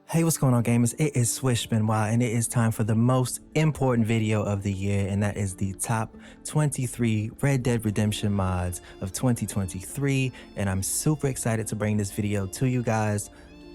Hey, what's going on, gamers? It is SwishBenY, and it is time for the most important video of the year, and that is the top 23 Red Dead Redemption mods of 2023. And I'm super excited to bring this video to you guys.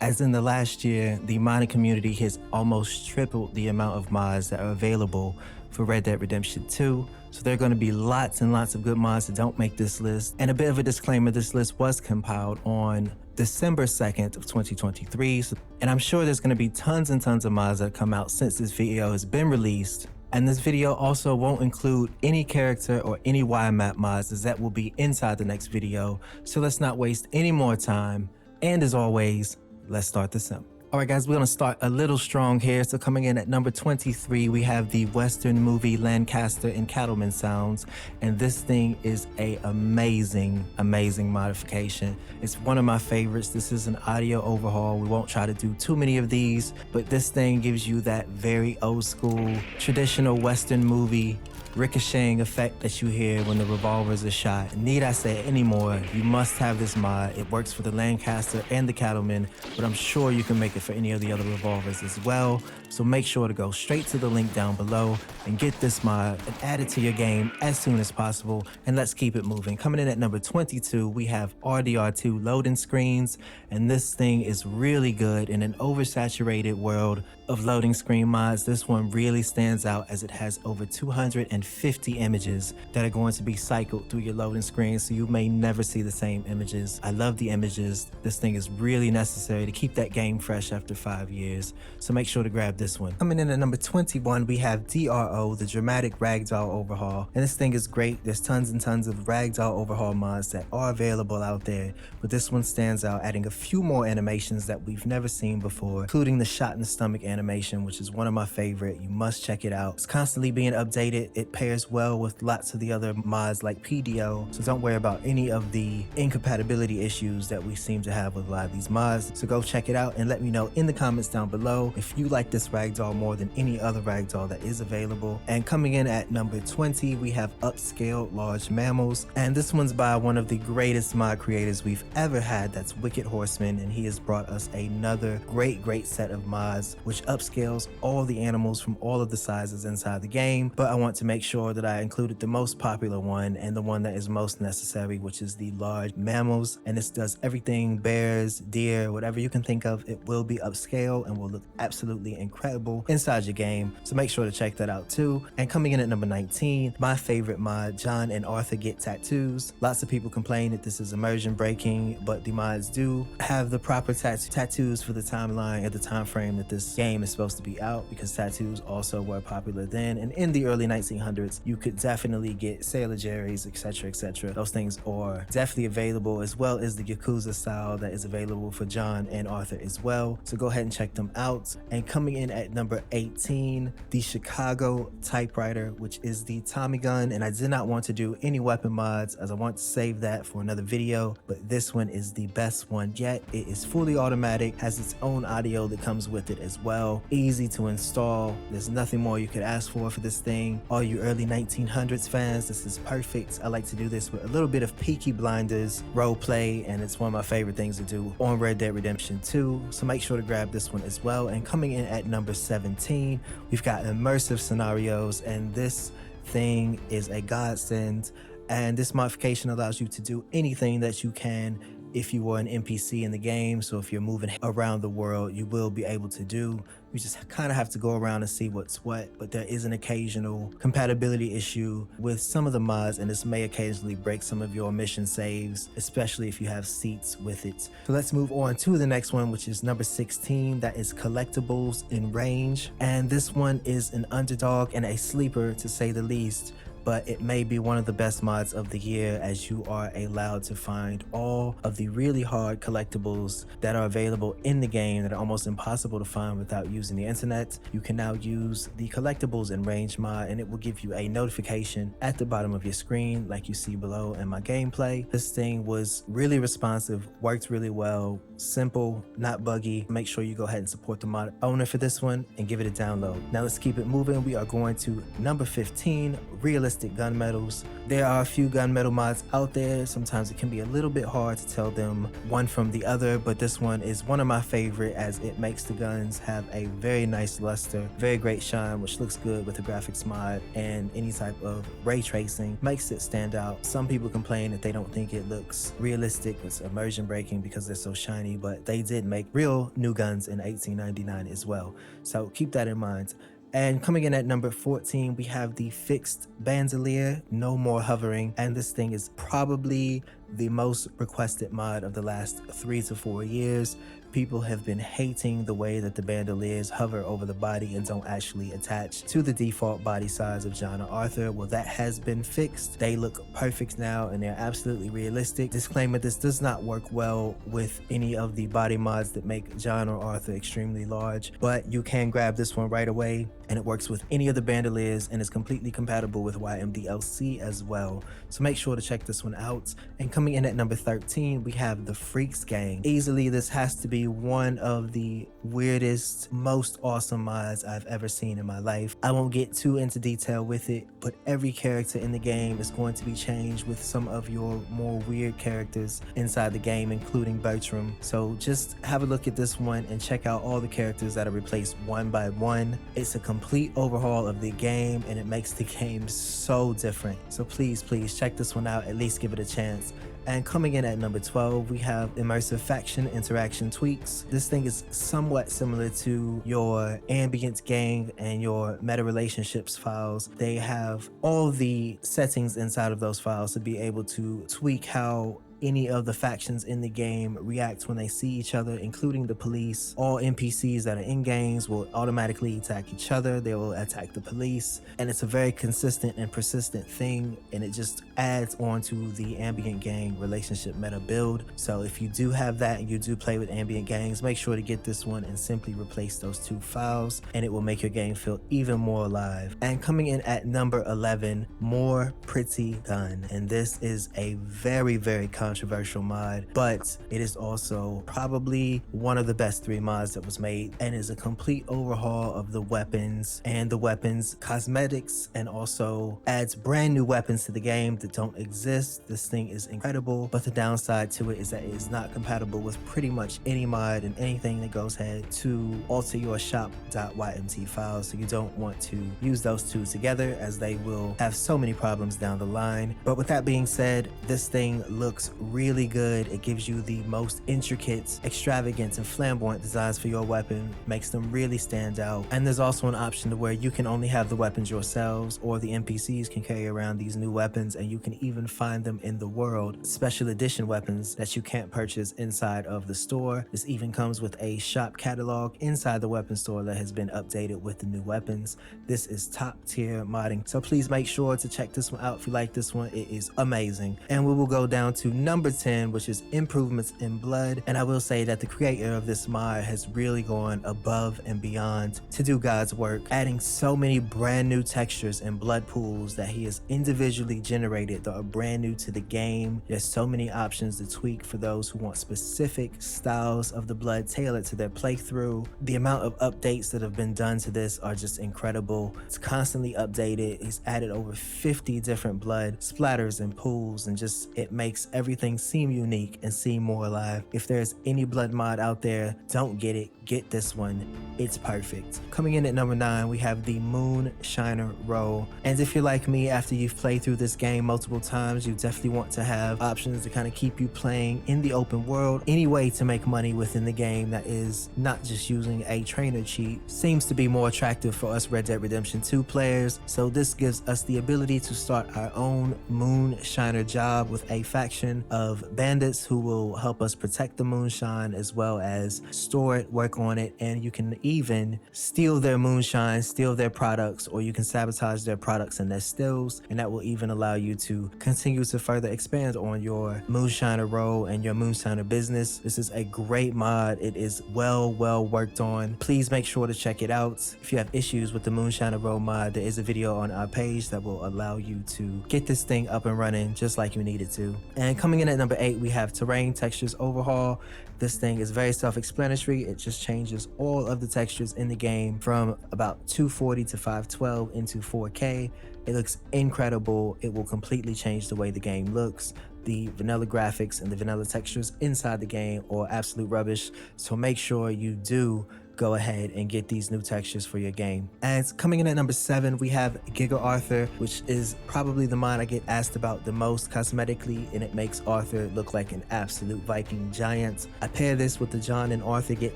As in the last year, the modding community has almost tripled the amount of mods that are available for Red Dead Redemption 2. So there are going to be lots and lots of good mods that don't make this list. And a bit of a disclaimer, this list was compiled on December 2nd of 2023. And I'm sure there's going to be tons and tons of mods that come out since this video has been released. And this video also won't include any character or any YMap mods, as that will be inside the next video. So let's not waste any more time. And as always, let's start the sim. All right, guys, we're going to start a little strong here. So coming in at number 23, we have the Western movie Lancaster and Cattleman sounds. And this thing is a amazing modification. It's one of my favorites. This is an audio overhaul. We won't try to do too many of these, but this thing gives you that very old school, traditional Western movie ricocheting effect that you hear when the revolvers are shot. Need I say any more? You must have this mod. It works for the Lancaster and the Cattleman, but I'm sure you can make it for any of the other revolvers as well. So make sure to go straight to the link down below and get this mod and add it to your game as soon as possible. And let's keep it moving. Coming in at number 22, we have RDR2 loading screens, and this thing is really good in an oversaturated world of loading screen mods. This one really stands out as it has over 250 images that are going to be cycled through your loading screen, so you may never see the same images. I love the images. This thing is really necessary to keep that game fresh after 5 years, so make sure to grab this one. Coming in at number 21, we have D.R.O, the dramatic ragdoll overhaul, and this thing is great. There's tons and tons of ragdoll overhaul mods that are available out there, but this one stands out, adding a few more animations that we've never seen before, including the shot in the stomach animation, which is one of my favorite. You must check it out. It's constantly being updated. It pairs well with lots of the other mods like PDO, so don't worry about any of the incompatibility issues that we seem to have with a lot of these mods. So go check it out and let me know in the comments down below if you like this ragdoll more than any other ragdoll that is available. And coming in at number 20, we have Upscale large mammals, and this one's by one of the greatest mod creators we've ever had. That's wickedhorseman, and he has brought us another great set of mods which upscales all the animals from all of the sizes inside the game. But I want to make sure that I included the most popular one and the one that is most necessary, which is the large mammals. And this does everything: bears, deer, whatever you can think of. It will be upscale and will look absolutely incredible inside your game, so make sure to check that out too. And coming in at number 19, my favorite mod, John and Arthur get tattoos. Lots of people complain that this is immersion breaking, but the mods do have the proper tattoos for the timeline at the time frame that this game is supposed to be out, because tattoos also were popular then. And in the early 1900s, you could definitely get Sailor Jerry's, etc. Those things are definitely available, as well as the Yakuza style that is available for John and Arthur as well. So go ahead and check them out. And coming in at number 18, the Chicago Typewriter, which is the Tommygun. And I did not want to do any weapon mods, as I want to save that for another video, but this one is the best one yet. It is fully automatic, has its own audio that comes with it as well. Easy to install. There's nothing more you could ask for this thing. All you early 1900s fans, this is perfect. I like to do this with a little bit of Peaky Blinders role play, and it's one of my favorite things to do on Red Dead Redemption 2, so make sure to grab this one as well. And coming in at number 17, we've got Immersive Scenarios, and this thing is a godsend. And this modification allows you to do anything that you can if you were an NPC in the game. So if you're moving around the world, you will be able to do. You just kind of have to go around and see what's what, but there is an occasional compatibility issue with some of the mods, and this may occasionally break some of your mission saves, especially if you have seats with it. So let's move on to the next one, which is number 16. That is Collectibles in Range, and this one is an underdog and a sleeper, to say the least. But it may be one of the best mods of the year, as you are allowed to find all of the really hard collectibles that are available in the game that are almost impossible to find without using the internet. You can now use the Collectibles in Range mod, and it will give you a notification at the bottom of your screen like you see below in my gameplay. This thing was really responsive, worked really well, simple, not buggy. Make sure you go ahead and support the mod owner for this one and give it a download. Now let's keep it moving. We are going to number 15, Realistic realistic gunmetals. There are a few gunmetal mods out there. Sometimes it can be a little bit hard to tell them one from the other, but this one is one of my favorite as it makes the guns have a very nice luster, very great shine, which looks good with the graphics mod, and any type of ray tracing makes it stand out. Some people complain that they don't think it looks realistic, it's immersion breaking because they're so shiny, but they did make real new guns in 1899 as well. So keep that in mind. And coming in at number 14, we have the fixed Bandolier, no more hovering. And this thing is probably the most requested mod of the last 3 to 4 years. People have been hating the way that the bandoliers hover over the body and don't actually attach to the default body size of GigaArthur. Well, that has been fixed. They look perfect now and they're absolutely realistic. Disclaimer, this does not work well with any of the body mods that make GigaArthur extremely large, but you can grab this one right away and it works with any of the bandoliers and is completely compatible with YMDLC as well. So make sure to check this one out. And coming in at number 13, we have the Freaks Gang. Easily, this has to be one of the weirdest, most awesome mods I've ever seen in my life. I won't get too into detail with it, but every character in the game is going to be changed with some of your more weird characters inside the game, including Bertram. So just have a look at this one and check out all the characters that are replaced one by one. It's a complete overhaul of the game and it makes the game so different. So please check this one out, at least give it a chance. And coming in at number 12, we have Immersive Faction Interaction Tweaks. This thing is somewhat similar to your Ambient Gang and your Meta Relationships files. They have all the settings inside of those files to be able to tweak how any of the factions in the game react when they see each other, including the police. All NPCs that are in games will automatically attack each other. They will attack the police, and it's a very consistent and persistent thing, and it just adds on to the Ambient Gang relationship meta build. So if you do have that and you do play with Ambient Gangs, make sure to get this one and simply replace those two files, and it will make your game feel even more alive. And coming in at number 11, more Pretty Gun, and this is a very controversial mod, but it is also probably one of the best 3 mods that was made, and is a complete overhaul of the weapons and the weapons cosmetics, and also adds brand new weapons to the game that don't exist. This thing is incredible, but the downside to it is that it is not compatible with pretty much any mod and anything that goes ahead to alter your shop.ymt files, so you don't want to use those two together as they will have so many problems down the line. But with that being said, this thing looks really good. It gives you the most intricate, extravagant, and flamboyant designs for your weapon, makes them really stand out. And there's also an option to where you can only have the weapons yourselves, or the NPCs can carry around these new weapons, and you can even find them in the world, special edition weapons that you can't purchase inside of the store. This even comes with a shop catalog inside the weapon store that has been updated with the new weapons. This is top tier modding, so please make sure to check this one out if you like this one. It is amazing. And we will go down to number 10, which is Improvements in Blood. And I will say that the creator of this mod has really gone above and beyond to do God's work, adding so many brand new textures and blood pools that he has individually generated that are brand new to the game. There's so many options to tweak for those who want specific styles of the blood tailored to their playthrough. The amount of updates that have been done to this are just incredible. It's constantly updated. He's added over 50 different blood splatters and pools, and just it makes everything seem unique and seem more alive. If there's any blood mod out there, don't get it, get this one. It's perfect. Coming in at number 9, we have the Moonshiner Rwao. And if you're like me, after you've played through this game multiple times, you definitely want to have options to kind of keep you playing in the open world. Any way to make money within the game that is not just using a trainer cheat seems to be more attractive for us Red Dead Redemption 2 players. So this gives us the ability to start our own Moonshiner job with a faction of bandits who will help us protect the moonshine as well as store it, work on it, and you can even steal their moonshine, steal their products, or you can sabotage their products and their stills, and that will even allow you to continue to further expand on your Moonshiner role and your Moonshiner business. This is a great mod. It is well worked on. Please make sure to check it out. If you have issues with the Moonshiner role mod, there is a video on our page that will allow you to get this thing up and running just like you need it to. And coming Coming in at number 8, we have Terrain Textures Overhaul. This thing is very self-explanatory. It just changes all of the textures in the game from about 240 to 512 into 4K. It looks incredible. It will completely change the way the game looks. The vanilla graphics and the vanilla textures inside the game are absolute rubbish, so make sure you do go ahead and get these new textures for your game. And coming in at number 7, we have GigaArthur, which is probably the mod I get asked about the most cosmetically, and it makes Arthur look like an absolute Viking giant. I pair this with the John and Arthur get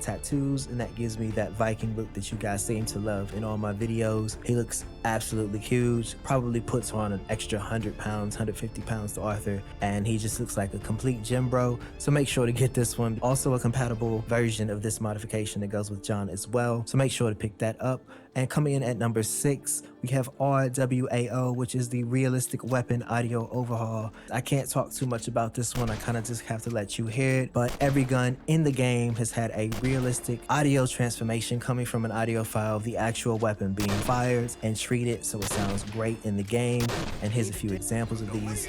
tattoos, and that gives me that Viking look that you guys seem to love in all my videos. He looks absolutely huge, probably puts on an extra 100 pounds, 150 pounds to Arthur, and he just looks like a complete gym bro. So make sure to get this one. Also a compatible version of this modification that goes with John as well, so make sure to pick that up. And coming in at number 6, we have Rwao, which is the realistic weapon audio overhaul. I can't talk too much about this one, I kind of just have to let you hear it, but every gun in the game has had a realistic audio transformation coming from an audio file of the actual weapon being fired and treated so it sounds great in the game. And here's a few examples of these.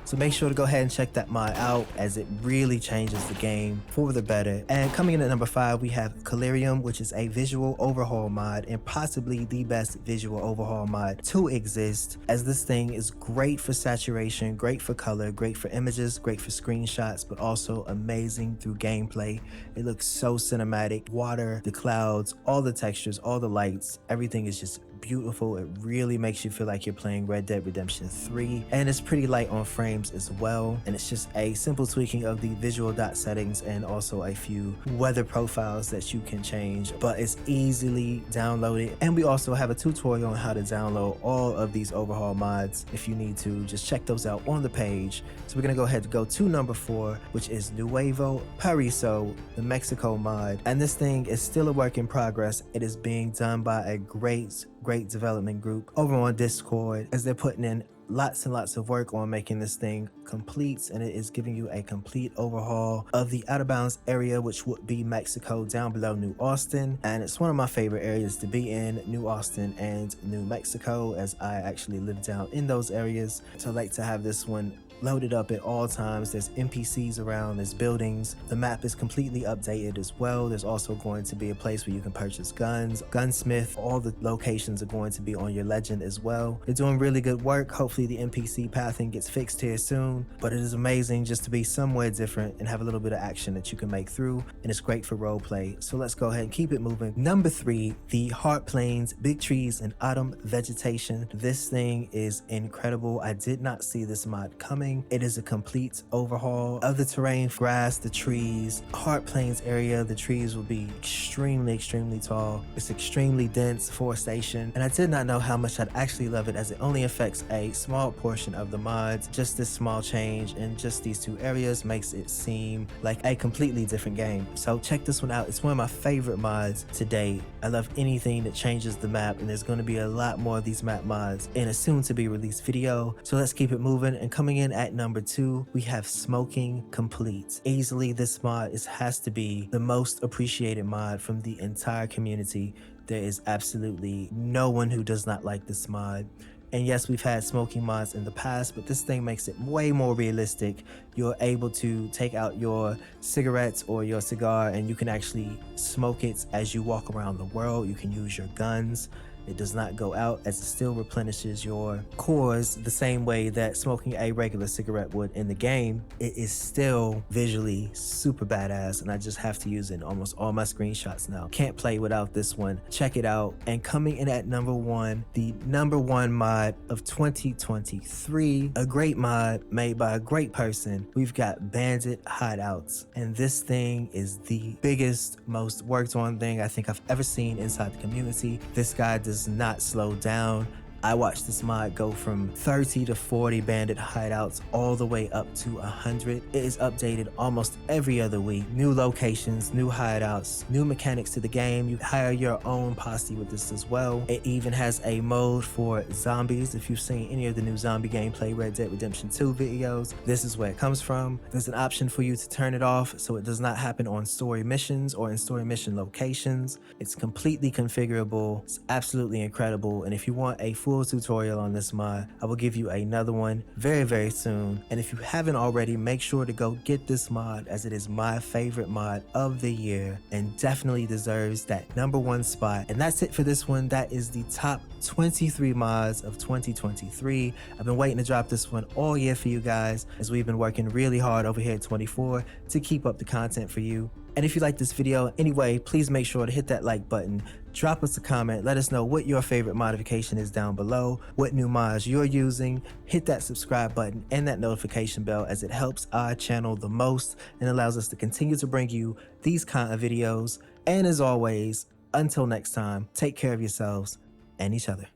So make sure to go ahead and check that mod out, as it really changes the game for the better. And coming in at number 5, we have Kerium, which is a visual overhaul mod and possibly the best visual overhaul mod to exist, as this thing is great for saturation, great for color, great for images, great for screenshots, but also amazing through gameplay. It looks so cinematic. Water, the clouds, all the textures, all the lights, everything is just beautiful. It really makes you feel like you're playing Red Dead Redemption 3, and it's pretty light on frames as well. And it's just a simple tweaking of the visual dot settings and also a few weather profiles that you can change, but it's easily downloaded. And we also have a tutorial on how to download all of these overhaul mods. If you need to, just check those out on the page. So we're gonna go ahead and go to number 4, which is Nuevo Paraiso, the Mexico mod. And this thing is still a work in progress. It is being done by a great development group over on Discord, as they're putting in lots and lots of work on making this thing complete, and it is giving you a complete overhaul of the out of bounds area, which would be Mexico down below New Austin. And it's one of my favorite areas to be in, New Austin and New Mexico, as I actually live down in those areas. So I like to have this one loaded up at all times. There's NPCs around, there's buildings. The map is completely updated as well. There's also going to be a place where you can purchase guns, gunsmith. All the locations are going to be on your legend as well. They're doing really good work. Hopefully the NPC pathing gets fixed here soon, but it is amazing just to be somewhere different and have a little bit of action that you can make through, and it's great for role play. So let's go ahead and keep it moving. Number 3, the Heart Plains, Big Trees and Autumn Vegetation. This thing is incredible. I did not see this mod coming. It is a complete overhaul of the terrain, grass, the trees. Heart Plains area, the trees will be extremely tall. It's extremely dense forestation, and I did not know how much I'd actually love it, as it only affects a small portion of the mods. Just this small change in just these 2 areas makes it seem like a completely different game. So check this one out. It's one of my favorite mods to date. I love anything that changes the map, and there's going to be a lot more of these map mods in a soon to be released video. So let's keep it moving. And coming in at number 2, we have Smoking Complete. Easily this mod has to be the most appreciated mod from the entire community. There is absolutely no one who does not like this mod. And yes, we've had smoking mods in the past, but this thing makes it way more realistic. You're able to take out your cigarettes or your cigar, and you can actually smoke it as you walk around the world. You can use your guns. It does not go out, as it still replenishes your cores the same way that smoking a regular cigarette would in the game. It is still visually super badass, and I just have to use it in almost all my screenshots now. Can't play without this one. Check it out. And coming in at number 1, the number 1 mod of 2023, a great mod made by a great person. We've got Bandit Hideouts, and this thing is the biggest, most worked on thing I think I've ever seen inside the community. This guy does not slow down. I watched this mod go from 30 to 40 bandit hideouts all the way up to 100. It is updated almost every other week. New locations, new hideouts, new mechanics to the game. You hire your own posse with this as well. It even has a mode for zombies. If you've seen any of the new zombie gameplay Red Dead Redemption 2 videos, this is where it comes from. There's an option for you to turn it off so it does not happen on story missions or in story mission locations. It's completely configurable. It's absolutely incredible. And if you want a full tutorial on this mod. I will give you another one very soon. And if you haven't already, make sure to go get this mod, as it is my favorite mod of the year and definitely deserves that #1 spot. And that's it for this one. That is the top 23 mods of 2023. I've been waiting to drop this one all year for you guys, as we've been working really hard over here at 24 to keep up the content for you. And if you like this video anyway, please make sure to hit that like button, drop us a comment, let us know what your favorite modification is down below, what new mods you're using, hit that subscribe button and that notification bell, as it helps our channel the most and allows us to continue to bring you these kind of videos. And as always, until next time, take care of yourselves and each other.